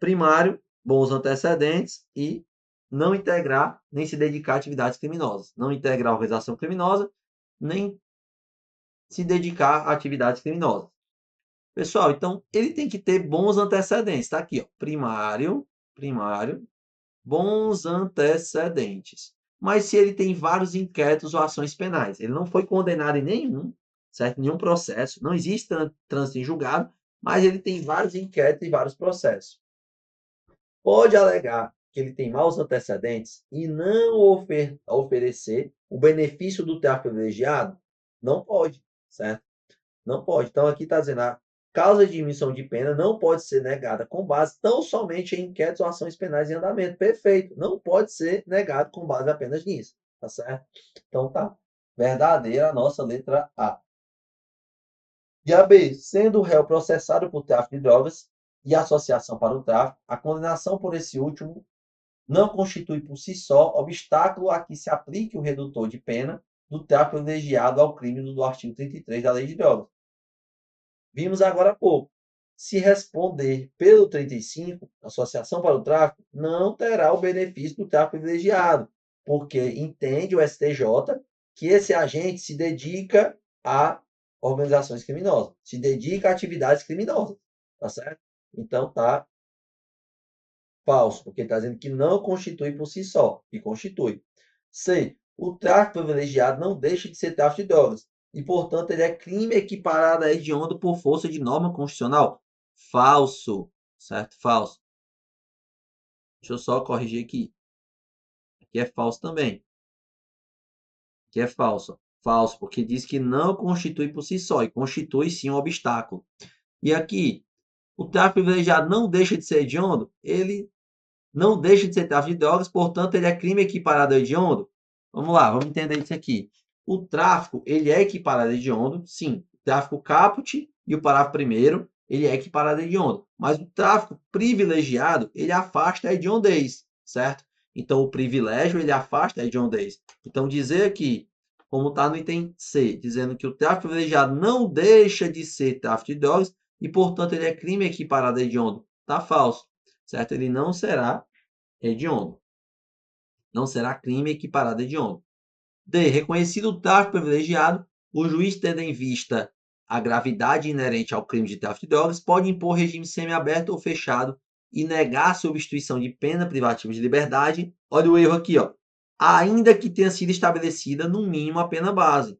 primário, bons antecedentes e não integrar nem se dedicar a atividades criminosas. Não integrar a organização criminosa, nem se dedicar a atividades criminosas. Pessoal, então, ele tem que ter bons antecedentes. Está aqui, ó, primário, bons antecedentes. Mas se ele tem vários inquéritos ou ações penais, ele não foi condenado em nenhum, certo? Nenhum processo, não existe trânsito em julgado, mas ele tem vários inquéritos e vários processos. Pode alegar que ele tem maus antecedentes e não oferecer o benefício do tráfico privilegiado? Não pode, certo? Não pode. Então, aqui está dizendo, a causa de diminuição de pena não pode ser negada com base tão somente em inquéritos ou ações penais em andamento. Perfeito. Não pode ser negado com base apenas nisso. Tá certo? Então, tá. Verdadeira a nossa letra A. E a B. Sendo o réu processado por tráfico de drogas e associação para o tráfico, a condenação por esse último não constitui por si só obstáculo a que se aplique o redutor de pena do tráfico privilegiado ao crime do artigo 33 da Lei de Drogas. Vimos agora há pouco. Se responder pelo 35, associação para o tráfico, não terá o benefício do tráfico privilegiado, porque entende o STJ que esse agente se dedica a organizações criminosas, se dedica a atividades criminosas, tá certo? Então tá falso, porque está dizendo que não constitui por si só, e constitui. C. O tráfico privilegiado não deixa de ser tráfico de drogas, e, portanto, ele é crime equiparado a hediondo por força de norma constitucional. Falso, certo? Falso. Deixa eu só corrigir aqui. Aqui é falso também. Aqui é falso. Falso, porque diz que não constitui por si só, e constitui sim um obstáculo. E aqui, o tráfico privilegiado não deixa de ser hediondo, ele não deixa de ser tráfico de drogas, portanto, ele é crime equiparado a hediondo. Vamos lá, vamos entender isso aqui. O tráfico, ele é equiparado a hediondo, sim. O tráfico caput e o parágrafo 1º, ele é equiparado a hediondo. Mas o tráfico privilegiado, ele afasta a hediondez, certo? Então, o privilégio, ele afasta a hediondez. Então, dizer aqui, como está no item C, dizendo que o tráfico privilegiado não deixa de ser tráfico de drogas e, portanto, ele é crime equiparado a hediondo. Está falso, certo? Ele não será hediondo. Não será crime equiparado a hediondo. D. Reconhecido o tráfico privilegiado, o juiz, tendo em vista a gravidade inerente ao crime de tráfico de drogas, pode impor regime semiaberto ou fechado e negar a substituição de pena privativa de liberdade. Olha o erro aqui, ó. Ainda que tenha sido estabelecida, no mínimo, a pena base.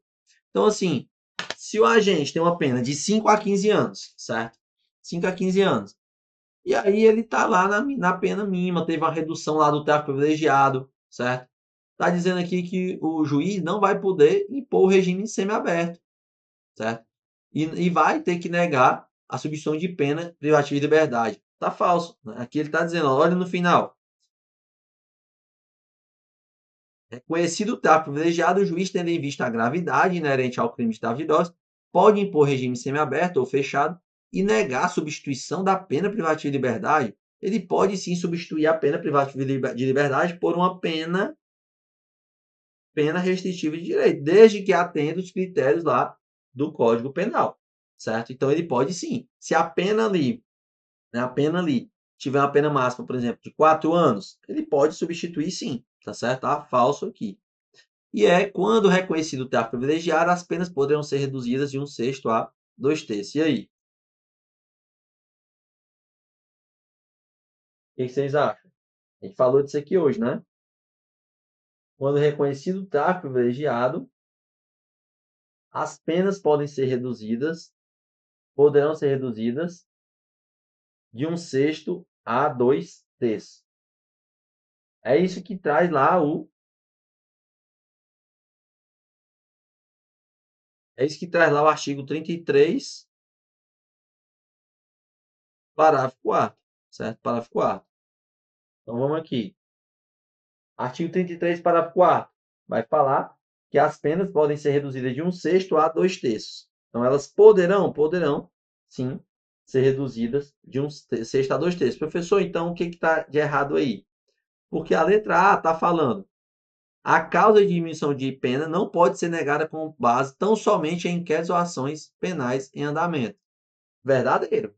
Então, assim, Se o agente tem uma pena de 5 a 15 anos, certo? 5 a 15 anos. E aí ele está lá na pena mínima, teve uma redução lá do tráfico privilegiado, certo? Está dizendo aqui que o juiz não vai poder impor o regime semiaberto, certo? E vai ter que negar a substituição de pena privativa de liberdade. Está falso. Né? Aqui ele está dizendo, olha no final. Reconhecido o tráfico privilegiado, o juiz, tendo em vista a gravidade inerente ao crime de tráfico de drogas, pode impor regime semiaberto ou fechado e negar a substituição da pena privativa de liberdade. Ele pode sim substituir a pena privativa de liberdade por uma pena restritiva de direito, desde que atenda os critérios lá do Código Penal, certo? Então ele pode sim. Se a pena ali, tiver uma pena máxima, por exemplo, de 4 anos, ele pode substituir sim, tá certo? Tá falso aqui. E quando reconhecido o tráfico privilegiado, as penas poderão ser reduzidas de 1/6 a 2/3. E aí? O que vocês acham? A gente falou disso aqui hoje, né? Quando reconhecido o tráfico privilegiado, as penas poderão ser reduzidas de 1/6 a 2/3. É isso que traz lá o artigo 33, parágrafo 4º, certo? Parágrafo 4º. Então vamos aqui. Artigo 33, parágrafo 4º, vai falar que as penas podem ser reduzidas de 1/6 a 2/3. Então elas poderão, sim, ser reduzidas de 1/6 a 2/3. Professor, então o que está de errado aí? Porque a letra A está falando: a causa de diminuição de pena não pode ser negada com base tão somente em inquéritos ou ações penais em andamento. Verdadeiro.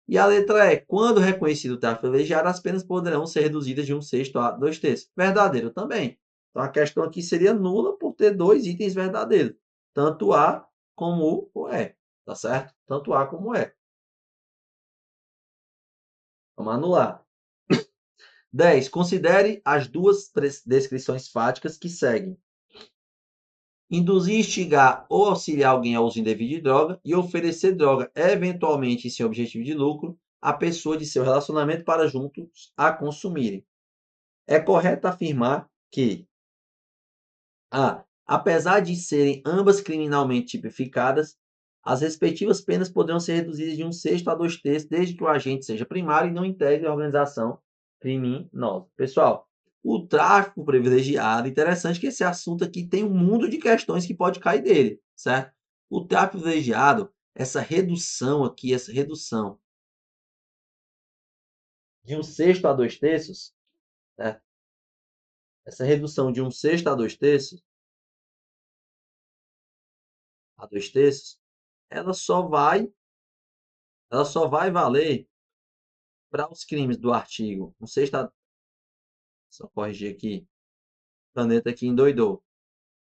E a letra E: quando reconhecido o tráfico privilegiado, as penas poderão ser reduzidas de 1/6 a 2/3. Verdadeiro também. Então a questão aqui seria nula por ter dois itens verdadeiros. Tanto A como o E. Tá certo? Tanto A como E. Vamos anular. 10. Considere as duas descrições fáticas que seguem. Induzir, instigar ou auxiliar alguém ao uso indevido de droga e oferecer droga, eventualmente em seu objetivo de lucro, à pessoa de seu relacionamento para juntos a consumirem. É correto afirmar que, apesar de serem ambas criminalmente tipificadas, as respectivas penas poderão ser reduzidas de 1/6 a 2/3, desde que o agente seja primário e não integre a organização criminosa. Pessoal, o tráfico privilegiado, interessante que esse assunto aqui tem um mundo de questões que pode cair dele, certo? O tráfico privilegiado, essa redução aqui, de 1/6 a 2/3, certo? Essa redução de 1/6 a 2/3, ela só vai valer para os crimes do artigo 1/6 a... Só corrigir aqui. Caneta aqui endoidou.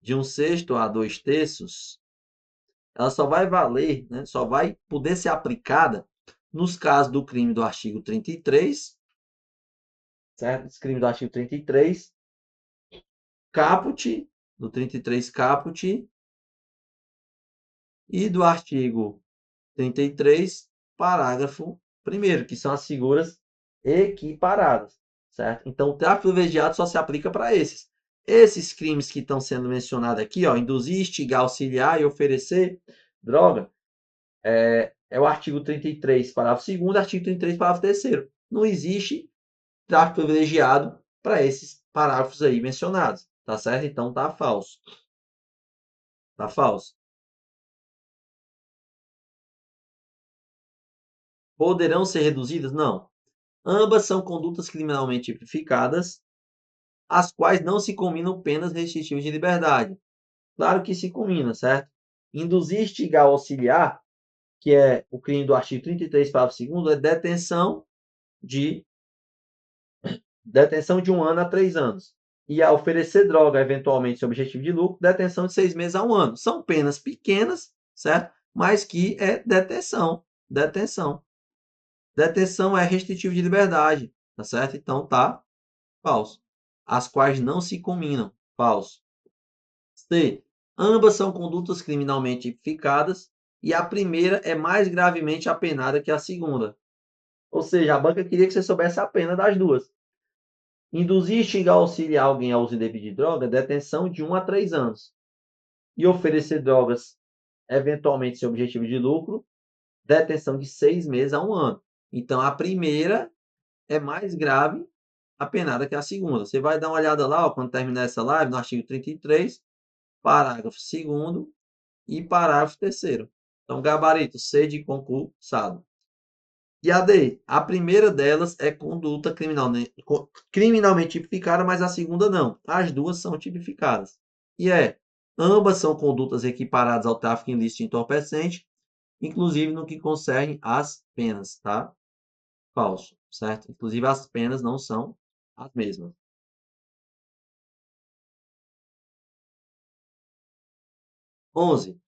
De 1/6 a 2/3, ela só vai valer, né, só vai poder ser aplicada nos casos do crime do artigo 33, certo? Esse crime do artigo 33, caput, do 33 caput, e do artigo 33, parágrafo 1º, que são as figuras equiparadas, certo? Então, o tráfico privilegiado só se aplica para esses. Esses crimes que estão sendo mencionados aqui, induzir, instigar, auxiliar e oferecer droga, é o artigo 33, parágrafo 2º, artigo 33, parágrafo 3º. Não existe tráfico privilegiado para esses parágrafos aí mencionados, tá certo? Então, tá falso. Tá falso. Poderão ser reduzidas? Não. Ambas são condutas criminalmente tipificadas, as quais não se combinam penas restritivas de liberdade. Claro que se combina, certo? Induzir, instigar ou auxiliar, que é o crime do artigo 33, parágrafo 2º, é detenção de 1 ano a 3 anos. E a oferecer droga, eventualmente, sem objetivo de lucro, detenção de 6 meses a 1 ano. São penas pequenas, certo? Mas que é detenção. Detenção é restritivo de liberdade, tá certo? Então tá falso. As quais não se combinam, falso. C. Ambas são condutas criminalmente tipificadas e a primeira é mais gravemente apenada que a segunda. Ou seja, a banca queria que você soubesse a pena das duas. Induzir, instigar ou auxiliar alguém ao uso indevido de droga, detenção de 1 a 3 anos. E oferecer drogas, eventualmente sem objetivo de lucro, detenção de 6 meses a 1 ano. Então, a primeira é mais grave apenada que a segunda. Você vai dar uma olhada lá, ó, quando terminar essa live, no artigo 33, parágrafo 2º e parágrafo 3º. Então, gabarito C de concursado. E a D, a primeira delas é conduta criminalmente tipificada, mas a segunda não. As duas são tipificadas. E ambas são condutas equiparadas ao tráfico ilícito de entorpecente, inclusive no que concerne às penas, tá? Falso, certo? Inclusive as penas não são as mesmas. 11.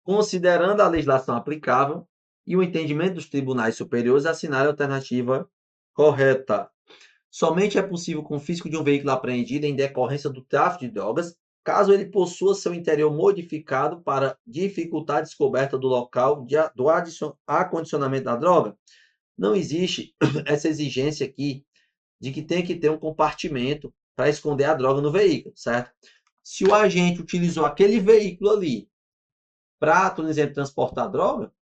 Considerando a legislação aplicável e o entendimento dos tribunais superiores, assinar a alternativa correta. Somente é possível o confisco de um veículo apreendido em decorrência do tráfico de drogas, caso ele possua seu interior modificado para dificultar a descoberta do local do acondicionamento da droga. Não existe essa exigência aqui de que tem que ter um compartimento para esconder a droga no veículo, certo? Se o agente utilizou aquele veículo ali para, por exemplo, transportar droga,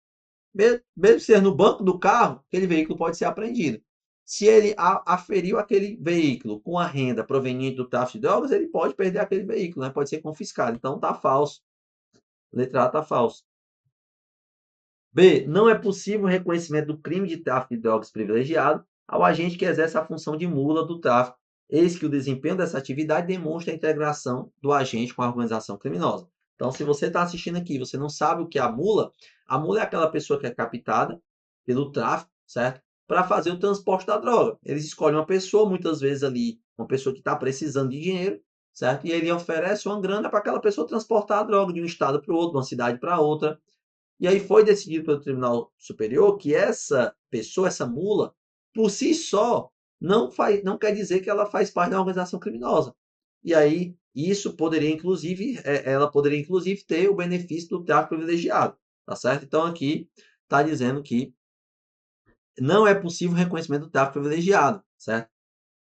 mesmo ser no banco do carro, aquele veículo pode ser apreendido. Se ele aferiu aquele veículo com a renda proveniente do tráfico de drogas, ele pode perder aquele veículo, né? Pode ser confiscado. Então, está falso. Letra A está falso. B. Não é possível o reconhecimento do crime de tráfico de drogas privilegiado ao agente que exerce a função de mula do tráfico, eis que o desempenho dessa atividade demonstra a integração do agente com a organização criminosa. Então, se você está assistindo aqui, você não sabe o que é a mula é aquela pessoa que é captada pelo tráfico, certo? Para fazer o transporte da droga. Eles escolhem uma pessoa, muitas vezes ali, uma pessoa que está precisando de dinheiro, certo? E ele oferece uma grana para aquela pessoa transportar a droga de um estado para o outro, de uma cidade para outra. E aí foi decidido pelo Tribunal Superior que essa pessoa, essa mula, por si só, não quer dizer que ela faz parte da organização criminosa. E aí, isso poderia, inclusive, ela poderia, inclusive, ter o benefício do tráfico privilegiado, tá certo? Então, aqui está dizendo que não é possível o reconhecimento do tráfico privilegiado, certo?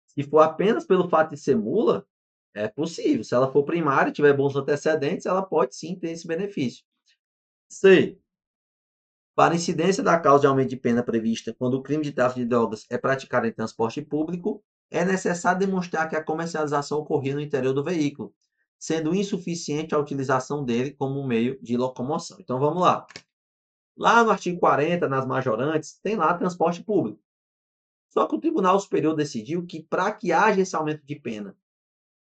Se for apenas pelo fato de ser mula, é possível. Se ela for primária, tiver bons antecedentes, ela pode sim ter esse benefício. C. Para incidência da causa de aumento de pena prevista quando o crime de tráfico de drogas é praticado em transporte público, é necessário demonstrar que a comercialização ocorria no interior do veículo, sendo insuficiente a utilização dele como meio de locomoção. Então, vamos lá. Lá no artigo 40, nas majorantes, tem lá transporte público. Só que o Tribunal Superior decidiu que para que haja esse aumento de pena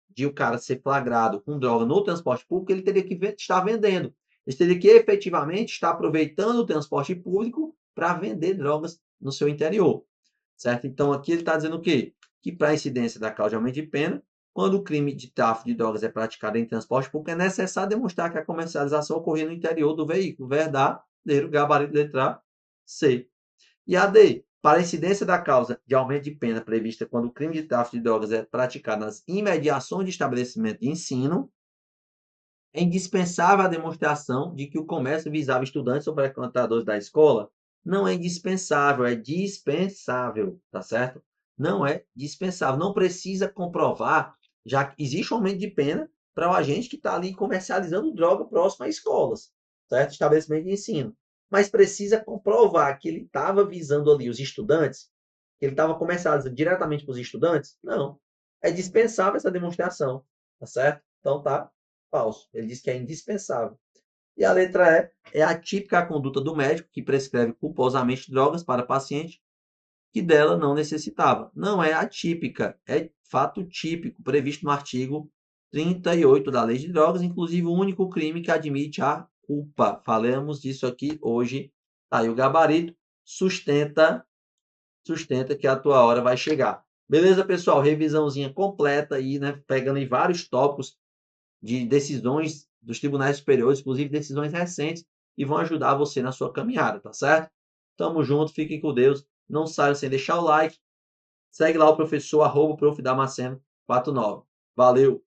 de o cara ser flagrado com droga no transporte público, ele teria que estar vendendo. Ele teria que efetivamente estar aproveitando o transporte público para vender drogas no seu interior, certo? Então, aqui ele está dizendo o quê? Que para a incidência da causa de aumento de pena, quando o crime de tráfico de drogas é praticado em transporte público, é necessário demonstrar que a comercialização ocorreu no interior do veículo. Verdadeiro, gabarito letra C. E a D. Para a incidência da causa de aumento de pena prevista quando o crime de tráfico de drogas é praticado nas imediações de estabelecimento de ensino, é indispensável a demonstração de que o comércio visava estudantes ou frequentadores da escola. Não é indispensável, é dispensável, tá certo? Não é dispensável. Não precisa comprovar, já que existe um aumento de pena para o agente que está ali comercializando droga próximo a escolas, certo? Estabelecimento de ensino. Mas precisa comprovar que ele estava visando ali os estudantes, que ele estava comercializando diretamente para os estudantes? Não. É dispensável essa demonstração, tá certo? Então tá falso. Ele diz que é indispensável. E a letra E é a típica conduta do médico que prescreve culposamente drogas para paciente que dela não necessitava. Não é atípica, é fato típico, previsto no artigo 38 da Lei de Drogas, inclusive o único crime que admite a culpa. Falamos disso aqui hoje. Aí o gabarito sustenta que a tua hora vai chegar. Beleza, pessoal? Revisãozinha completa aí, né? Pegando em vários tópicos de decisões dos tribunais superiores, inclusive decisões recentes, e vão ajudar você na sua caminhada, tá certo? Tamo junto, fiquem com Deus. Não saiam sem deixar o like. Segue lá o professor, @profdamasceno49. Valeu!